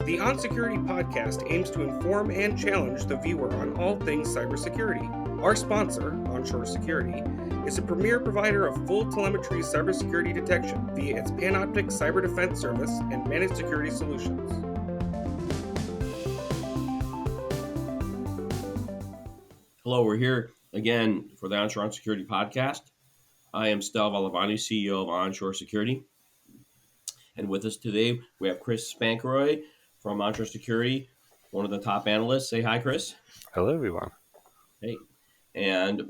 The onSecurity podcast aims to inform and challenge the viewer on all things cybersecurity. Our sponsor, onShore Security, is a premier provider of full telemetry cybersecurity detection via its Panoptic Cyber Defense Service and managed security solutions. Hello, we're here again for the onShore Security podcast. I am Stel, CEO of onShore Security. And with us today, we have Chris Spankroy from onShore Security, one of the top analysts. Say hi, Chris. Hello, everyone. Hey. And,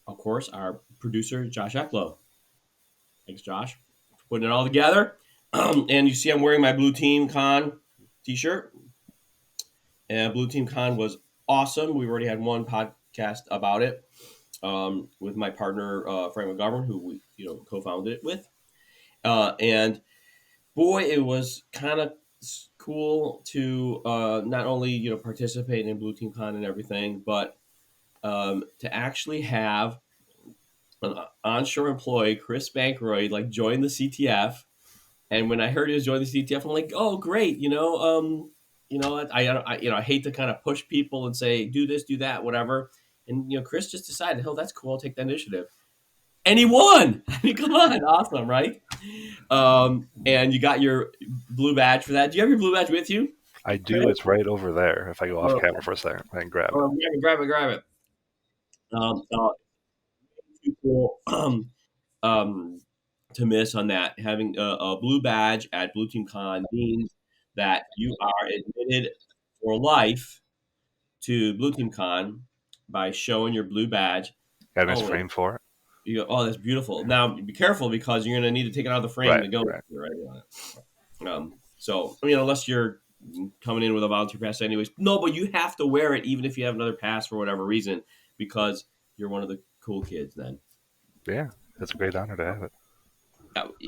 of course, our producer, Josh Ecklow. Thanks, Josh, for putting it all together. And you see I'm wearing my Blue Team Con t-shirt. And Blue Team Con was awesome. We've already had one podcast about it with my partner, Frank McGovern, who we co-founded it with. And boy, it was kind of cool to not only participate in Blue Team Con and everything, but to actually have an onshore employee, Chris Spankroy, join the CTF. And when I heard he was joining the CTF, I'm like, oh, great, I hate to kind of push people and say, do this, do that, whatever. And, Chris just decided, oh, that's cool. I'll take that initiative. And he won. I mean, come on. Awesome, right? And you got your blue badge for that. Do you have your blue badge with you? I do. It's right over there. If I go off camera for a second, I can grab it. Yeah, grab it. Too cool to miss on that. Having a blue badge at Blue Team Con means that you are admitted for life to Blue Team Con by showing your blue badge. Got a nice frame for it. You go, oh, that's beautiful. Now, be careful because you're going to need to take it out of the frame to go right on it. So, unless you're coming in with a volunteer pass anyways. No, but you have to wear it even if you have another pass for whatever reason because you're one of the cool kids then. Yeah, it's a great honor to have it.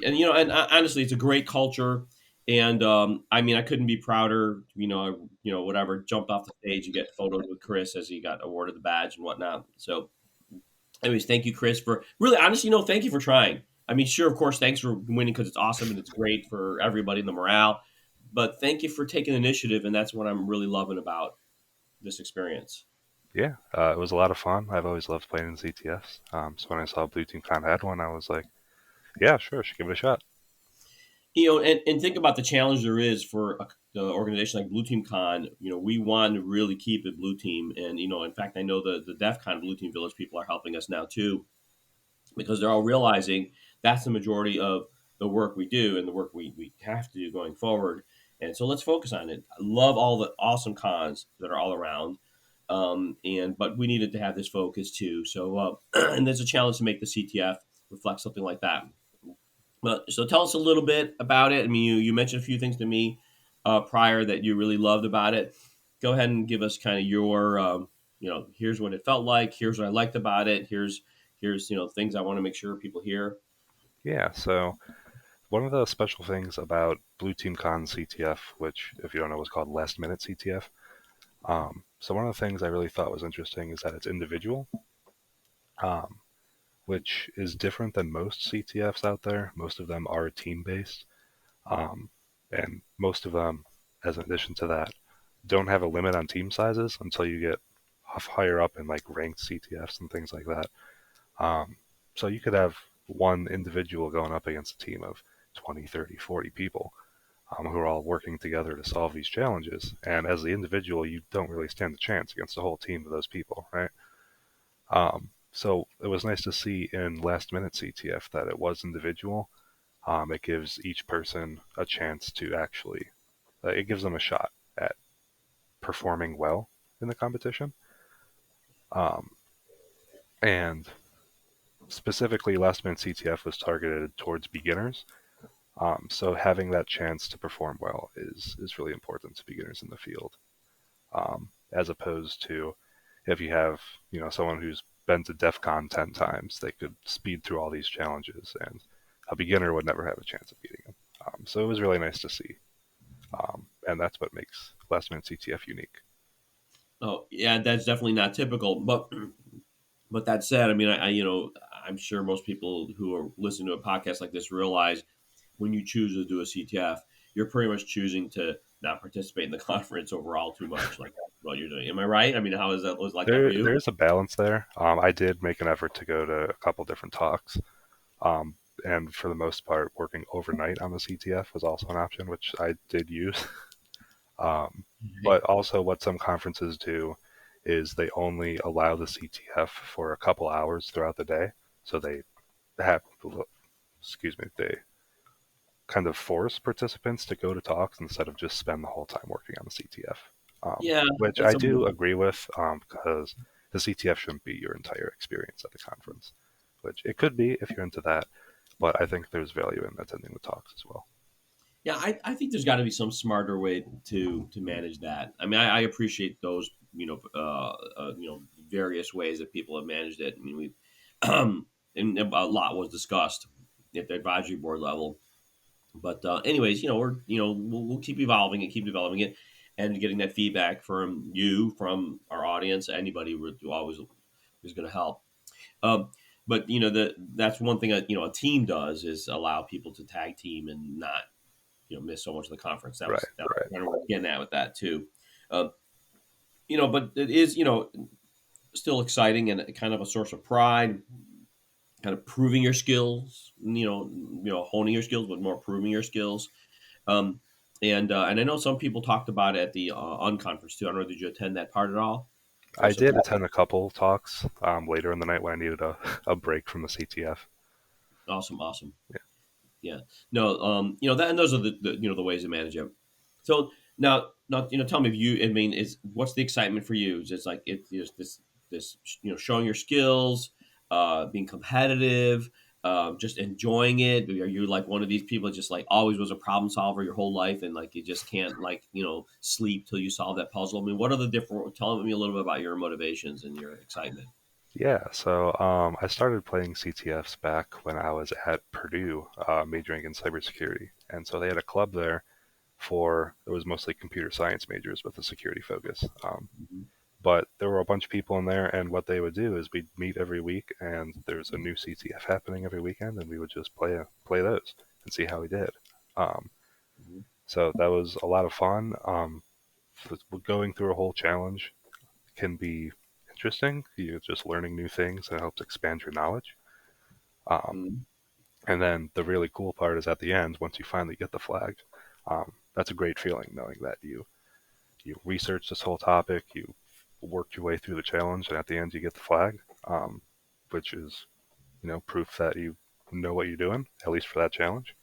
And honestly, it's a great culture. And I couldn't be prouder. Whatever. Jumped off the stage, you get photos with Chris as he got awarded the badge and whatnot. So, anyways, thank you, Chris, for really honestly. Thank you for trying. Sure, of course, thanks for winning because it's awesome and it's great for everybody in the morale. But thank you for taking initiative, and that's what I'm really loving about this experience. Yeah, it was a lot of fun. I've always loved playing in CTFs. So when I saw Blue Team Con had one, I was like, yeah, sure, should give it a shot. And think about the challenge there is for the organization like Blue Team Con. We want to really keep it Blue Team. And, in fact, I know the DEF CON Blue Team Village people are helping us now, too, because they're all realizing that's the majority of the work we do and the work we have to do going forward. And so let's focus on it. I love all the awesome cons that are all around. But we needed to have this focus, too. So, and there's a challenge to make the CTF reflect something like that. So tell us a little bit about it. You mentioned a few things to me prior that you really loved about it. Go ahead and give us kind of your, here's what it felt like. Here's what I liked about it. Here's things I want to make sure people hear. Yeah. So one of the special things about Blue Team Con CTF, which if you don't know was called Last Minute CTF. So one of the things I really thought was interesting is that it's individual. Which is different than most CTFs out there. Most of them are team-based. And most of them, as an addition to that, don't have a limit on team sizes until you get higher up in ranked CTFs and things like that. So you could have one individual going up against a team of 20, 30, 40 people who are all working together to solve these challenges. And as the individual, you don't really stand a chance against a whole team of those people, right? So it was nice to see in Last Minute CTF that it was individual. It gives each person a chance to actually, it gives them a shot at performing well in the competition. And specifically, Last Minute CTF was targeted towards beginners. So having that chance to perform well is really important to beginners in the field. As opposed to if you have, someone who's been to DEF CON 10 times, they could speed through all these challenges, and a beginner would never have a chance of beating them. So it was really nice to see. And that's what makes Last Minute CTF unique. Oh, yeah, that's definitely not typical. But that said, I'm sure most people who are listening to a podcast like this realize when you choose to do a CTF, you're pretty much choosing to not participate in the conference overall too much, like what you're doing. Am I right? I mean, how is that was like that for you? There's a balance there. I did make an effort to go to a couple different talks. Um, and for the most part, working overnight on the CTF was also an option, which I did use. But also, what some conferences do is they only allow the CTF for a couple hours throughout the day. So they have, they kind of force participants to go to talks instead of just spend the whole time working on the CTF. Yeah, Which that's I a do agree with, because the CTF shouldn't be your entire experience at the conference, which it could be if you're into that, but I think there's value in attending the talks as well. Yeah, I think there's got to be some smarter way to manage that. I mean, I appreciate those, various ways that people have managed it. I mean, we and a lot was discussed at the advisory board level. But anyways, we'll keep evolving and keep developing it, and getting that feedback from you, from our audience, anybody who always is going to help. Um, but that's one thing a team does is allow people to tag team and not miss so much of the conference. That was Right. kind of what I'm getting at with that too. Um, but it is still exciting and kind of a source of pride, kind of proving your skills. Honing your skills, but more proving your skills. Um, and I know some people talked about it at the unconference too. I don't know, did you attend that part at all? Or I did support? attend a couple talks later in the night when I needed a break from the CTF. Awesome. Yeah. Yeah. No, that, and those are the ways to manage it. So now, tell me if you, I mean, what's the excitement for you? Is it like it's this showing your skills, being competitive, just enjoying it? Are you like one of these people that just like always was a problem solver your whole life and like you just can't like sleep till you solve that puzzle? I mean, what are the different? Tell me a little bit about your motivations and your excitement. Yeah, so I started playing CTFs back when I was at Purdue, majoring in cybersecurity. And so they had a club there it was mostly computer science majors with a security focus. Mhm. But there were a bunch of people in there, and what they would do is we'd meet every week, and there's a new CTF happening every weekend, and we would just play those and see how we did. Um, Mhm. so that was a lot of fun. Going through a whole challenge can be interesting. You're just learning new things, and it helps expand your knowledge. Um, Mhm. and then the really cool part is at the end, once you finally get the flag, that's a great feeling knowing that you researched this whole topic, you worked your way through the challenge, and at the end you get the flag, which is proof that you know what you're doing, at least for that challenge.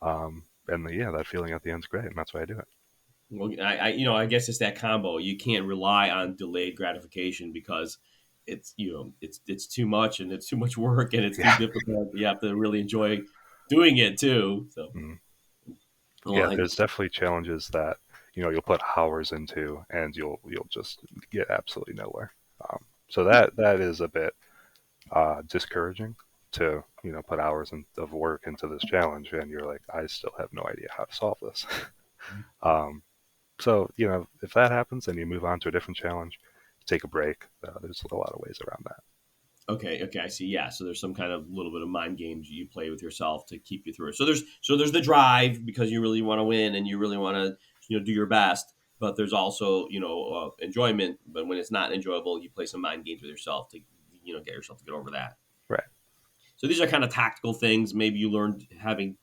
And that feeling at the end is great, and that's why I do it. Well, I guess it's that combo. You can't rely on delayed gratification because it's too much and it's too much work and it's too Yeah. difficult. You have to really enjoy doing it too. So, Mhm. well, Yeah, there's definitely challenges that you'll put hours into, and you'll just get absolutely nowhere. So that is a bit discouraging to put hours of work into this challenge, and you're like, I still have no idea how to solve this. um, so if that happens, then you move on to a different challenge, take a break. There's a lot of ways around that. okay, I see. Yeah, so there's some kind of little bit of mind games you play with yourself to keep you through it. So there's the drive because you really want to win and you really want to do your best. But there's also enjoyment. But when it's not enjoyable, you play some mind games with yourself to get yourself to get over that. Right. So these are kind of tactical things. Maybe you learned having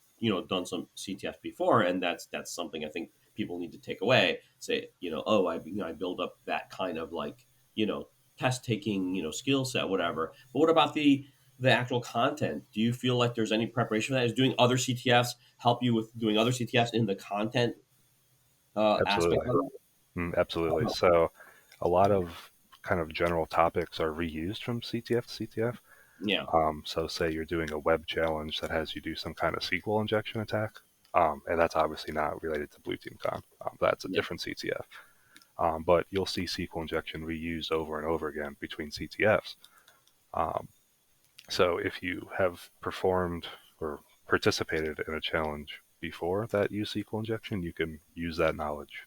done some CTF before, and that's something I think people need to take away. Say oh I build up that kind of like test taking skill set, whatever. But what about the actual content? Do you feel like there's any preparation for that? Is doing other CTFs help you with doing other CTFs in the content aspect Absolutely. of it? Absolutely. So a lot of kind of general topics are reused from CTF to CTF. Yeah. So say you're doing a web challenge that has you do some kind of SQL injection attack, and that's obviously not related to Blue Team Con. That's a Yeah. different CTF. But you'll see SQL injection reused over and over again between CTFs. Um, so if you have performed or participated in a challenge before that use SQL injection, you can use that knowledge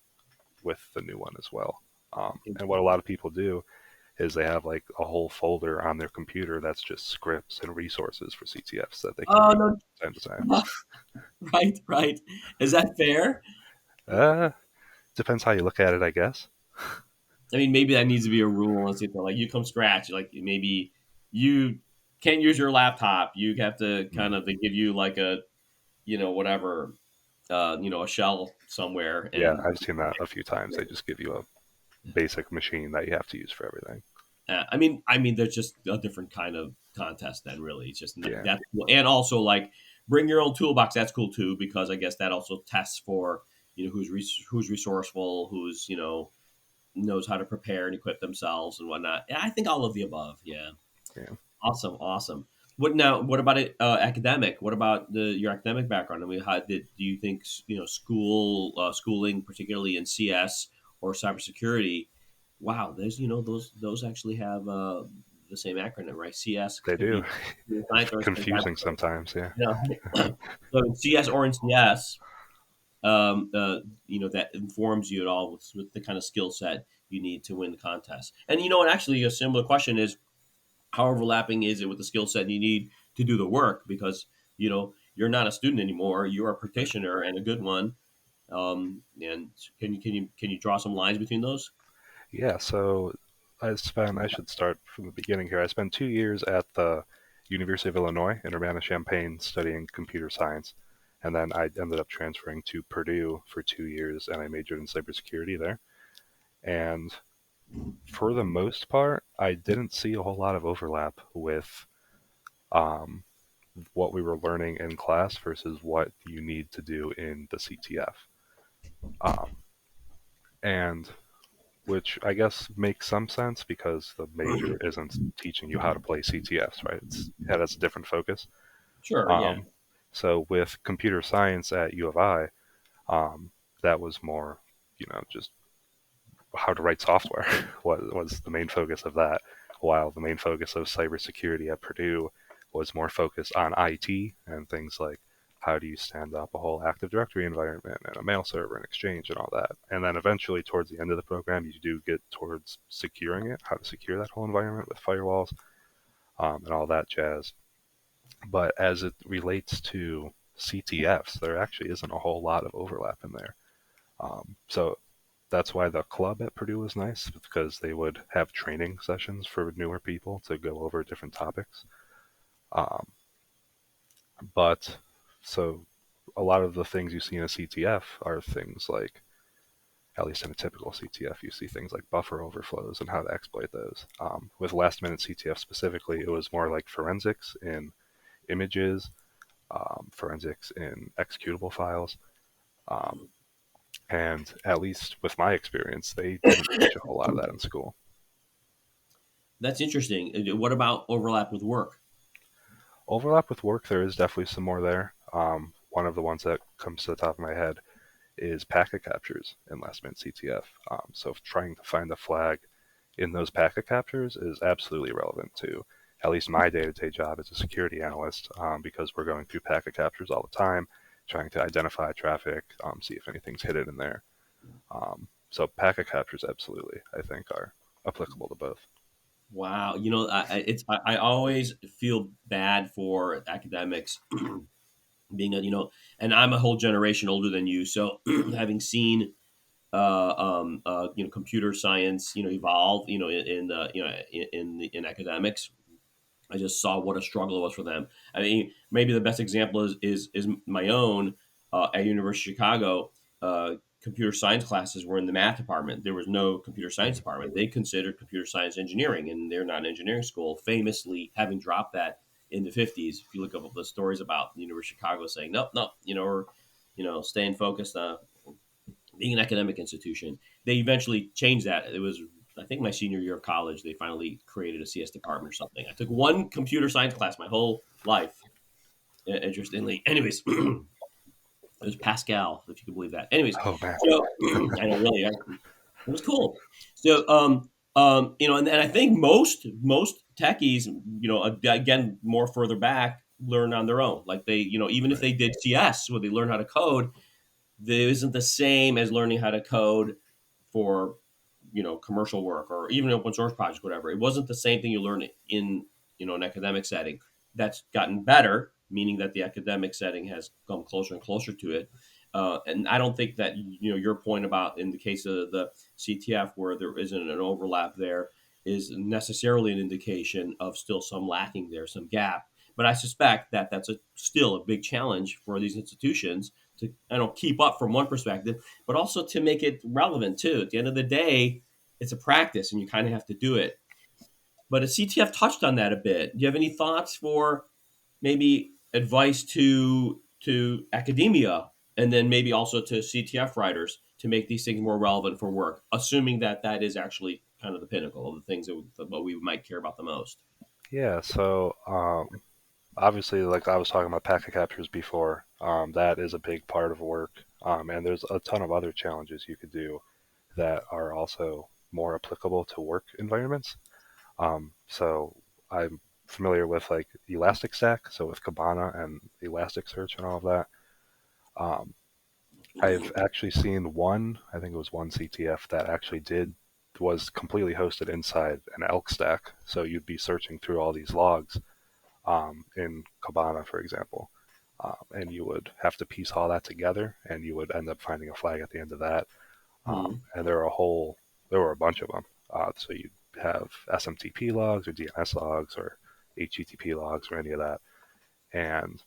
with the new one as well. And what a lot of people do is they have like a whole folder on their computer that's just scripts and resources for CTFs that they can Oh use no. from time to time. Right. Is that fair? Uh, Depends how you look at it, I guess. I mean, maybe that needs to be a rule and something like you come scratch, like maybe you can't use your laptop. You have to kind of they give you like a whatever a shell somewhere Yeah, and I've seen that a few times. They just give you a basic machine that you have to use for everything. I mean, there's just a different kind of contest then. Really, it's just Yeah, that's cool. And also like bring your own toolbox. That's cool too because I guess that also tests for who's resourceful, who's knows how to prepare and equip themselves and whatnot. Yeah, I think all of the above. Yeah, yeah. awesome, awesome. What about it? Academic? What about your academic background? I mean, do you think schooling, particularly in CS or cybersecurity? Wow, there's those actually have the same acronym, right? CS They could do. be science or Confusing sometimes. Yeah, so in CS or in CS, that informs you at all with the kind of skill set you need to win the contest. And and actually, a similar question is how overlapping is it with the skill set you need to do the work? Because you're not a student anymore; you're a practitioner and a good one. And can you draw some lines between those? yeah. So I should start from the beginning here. I spent 2 years at the University of Illinois in Urbana-Champaign studying computer science, and then I ended up transferring to Purdue for 2 years, and I majored in cybersecurity there. And for the most part, I didn't see a whole lot of overlap with um, what we were learning in class versus what you need to do in the CTF. Um, and which I guess makes some sense because the major isn't teaching you how to play CTFs, right? It has a different focus. Sure. Yeah. Um, so with computer science at U of I, um, that was more, just how to write software was the main focus of that, while the main focus of cybersecurity at Purdue was more focused on IT and things like how do you stand up a whole Active Directory environment and a mail server and Exchange and all that. And then eventually, towards the end of the program, you do get towards securing it, how to secure that whole environment with firewalls and all that jazz. But as it relates to CTFs, there actually isn't a whole lot of overlap in there. So that's why the club at Purdue was nice because they would have training sessions for newer people to go over different topics. Um, but so a lot of the things you see in a CTF are things like, at least in a typical CTF, you see things like buffer overflows and how to exploit those. With last minute CTF specifically, it was more like forensics in images, forensics in executable files. Um, and at least with my experience, they didn't teach a whole lot of that in school. That's interesting. What about overlap with work? Overlap with work, there is definitely some more there. One of the ones that comes to the top of my head is packet captures in last minute CTF. So trying to find a flag in those packet captures is absolutely relevant to at least my day-to-day job as a security analyst because we're going through packet captures all the time, trying to identify traffic, see if anything's hidden in there. So packet captures absolutely, I think, are applicable to both. Wow, I always feel bad for academics being and I'm a whole generation older than you, so having seen computer science evolve in academics. I just saw what a struggle it was for them. I mean, maybe the best example is my own at University of Chicago. Computer science classes were in the math department. There was no computer science department. They considered computer science engineering, and they're not an engineering school. Famously, having dropped that in the 50s. If you look up the stories about the University of Chicago saying, nope, nope, or staying focused on being an academic institution. They eventually changed that. It was, I think, my senior year of college. They finally created a CS department or something. I took one computer science class my whole life. Interestingly, anyways, it was Pascal, if you can believe that. Anyways, Oh man. so I know, really, it was cool. So, and I think most techies, again, more further back, learn on their own. Like they, even if Right. they did CS, where they learn how to code, there isn't the same as learning how to code for commercial work or even open source projects, whatever. It wasn't the same thing you learn in an academic setting. That's gotten better, meaning that the academic setting has come closer and closer to it. And I don't think that, your point about in the case of the CTF where there isn't an overlap there is necessarily an indication of still some lacking there, some gap. But I suspect that that's still a big challenge for these institutions to, keep up from one perspective, but also to make it relevant too. At the end of the day, it's a practice and you kind of have to do it. But a CTF touched on that a bit. Do you have any thoughts for maybe advice to academia and then maybe also to CTF writers to make these things more relevant for work, assuming that that is actually kind of the pinnacle of the things what we might care about the most? Yeah, so obviously, like I was talking about packet captures before, that is a big part of work. And there's a ton of other challenges you could do that are also more applicable to work environments. So I'm familiar with like Elastic-Stack, so with Kibana and Elasticsearch and all of that. Um, I've actually seen one, I think it was one CTF that actually was completely hosted inside an elk stack. So you'd be searching through all these logs in Kibana, for example. And you would have to piece all that together, and you would end up finding a flag at the end of that. Mm. And there were a bunch of them. So you'd have SMTP logs or DNS logs or HTTP logs or any of that. And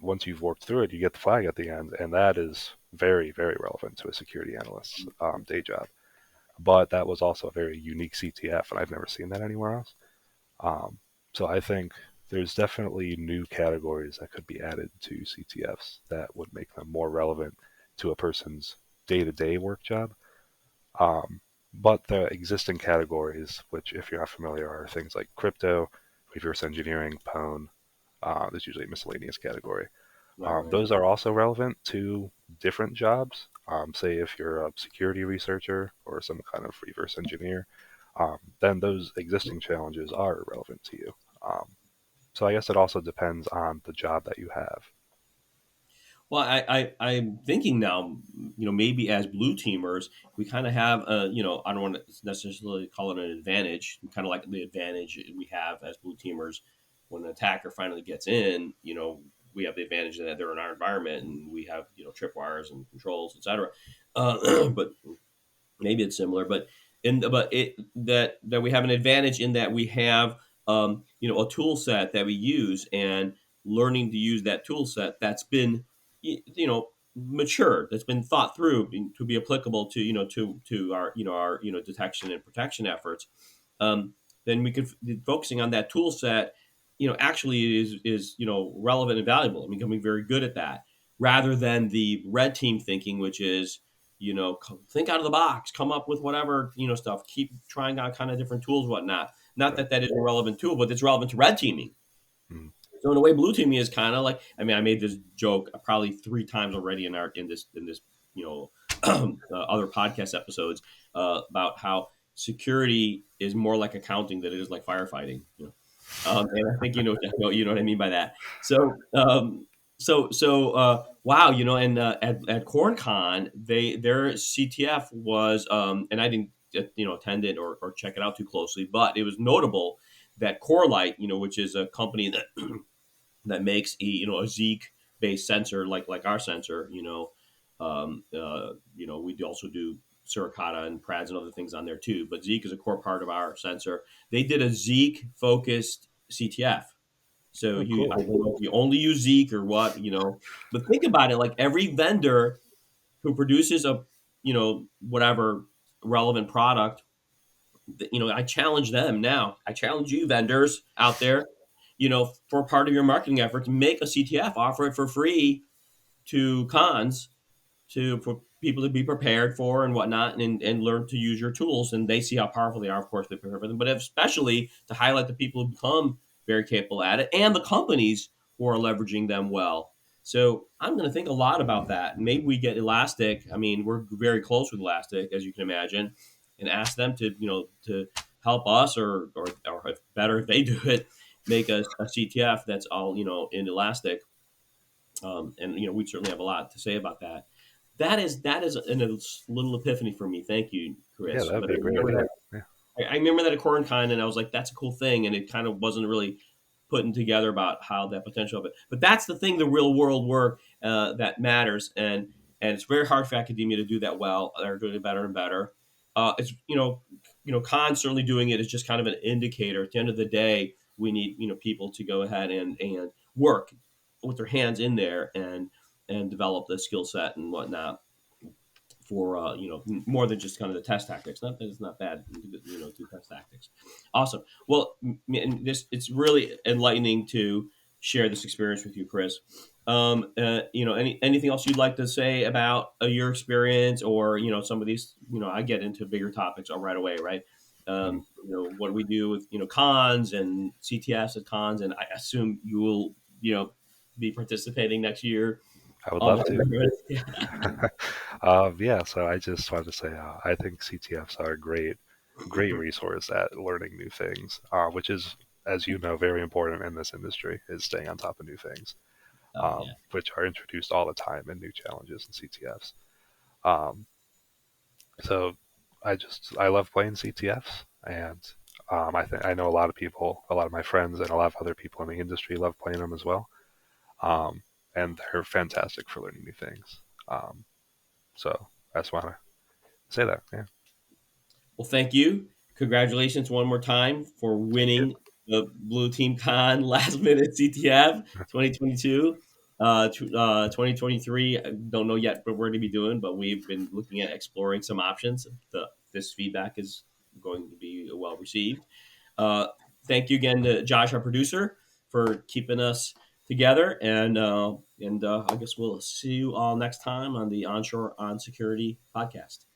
once you've worked through it, you get the flag at the end, and that is very, very relevant to a security analyst's day job. But that was also a very unique CTF, and I've never seen that anywhere else. Um, so I think there's definitely new categories that could be added to CTFs that would make them more relevant to a person's day-to-day work job. But the existing categories, which if you're not familiar, are things like crypto, reverse engineering, pwn. There's usually a miscellaneous category. Right. Those are also relevant to different jobs. Say if you're a security researcher or some kind of reverse engineer, then those existing challenges are relevant to you. So I guess it also depends on the job that you have. Well, I'm thinking now, maybe as blue teamers, we kind of have I don't want to necessarily call it an advantage, kind of like the advantage we have as blue teamers when an attacker finally gets in, we have the advantage that they're in our environment and we have, tripwires and controls, etc. But maybe it's similar, but that we have an advantage in that we have, a tool set that we use and learning to use that tool set that's been matured, that's been thought through to be applicable to our detection and protection efforts. Then we could focusing on that tool set actually is relevant and valuable and becoming very good at that, rather than the red team thinking, which is think out of the box, come up with whatever stuff, keep trying out kind of different tools, whatnot. Not Right. that is a relevant tool, but it's relevant to red teaming. Mm. So in a way, blue teaming is kind of like, I mean, I made this joke probably 3 times already in this other podcast episodes about how security is more like accounting than it is like firefighting. And I think you know what I mean by that. So wow, and at CornCon, their CTF was, and I didn't attend it or check it out too closely, but it was notable that CoreLight, which is a company that makes a Zeek based sensor like our sensor. We also do Suricata and Prads and other things on there too. But Zeek is a core part of our sensor. They did a Zeek focused CTF. So Oh, I cool. don't know if you only use Zeek or what, but think about it. Like every vendor who produces a, whatever relevant product, I challenge them now. I challenge you vendors out there, for part of your marketing effort to make a CTF, offer it for free to cons for people to be prepared for and whatnot, and learn to use your tools. And they see how powerful they are, of course, they prepare for them, but especially to highlight the people who become very capable at it and the companies who are leveraging them well. So I'm going to think a lot about that. Maybe we get Elastic. I mean, we're very close with Elastic, as you can imagine, and ask them to help us, or if better if they do it, make a CTF that's all in Elastic. And we certainly have a lot to say about that. That is a little epiphany for me. Thank you, Yeah, Chris. that'd But be a great idea. Yeah. I remember that at Quarantine, and I was like, "That's a cool thing," and it kind of wasn't really putting together about how that potential of it. But that's the thing, the real world work that matters, and it's very hard for academia to do that well. They're doing it better and better. It's Khan's certainly doing it as just kind of an indicator. At the end of the day, we need people to go ahead and work with their hands in there and develop the skill set and whatnot for more than just kind of the test tactics. Not that it's not bad, do test tactics. Awesome. Well, it's really enlightening to share this experience with you, Chris. Anything else you'd like to say about your experience, or some of these? I get into bigger topics right away, right? What do we do with cons and CTFs and cons, and I assume you will be participating next year. I would love to. Yeah. Yeah, so I just wanted to say I think CTFs are a great resource at learning new things, which is, as you know, very important in this industry, is staying on top of new things, Yeah. which are introduced all the time in new challenges in CTFs. Um, so I love playing CTFs, and I know a lot of my friends, and a lot of other people in the industry love playing them as well. Um, and they're fantastic for learning new things. So I just want to say that. Yeah. Well, thank you. Congratulations one more time for winning the Blue Team Con last minute CTF 2022. 2023, I don't know yet what we're going to be doing, but we've been looking at exploring some options. This feedback is going to be well received. Uh, Thank you again to Josh, our producer, for keeping us together. And I guess we'll see you all next time on the onShore onSecurity podcast.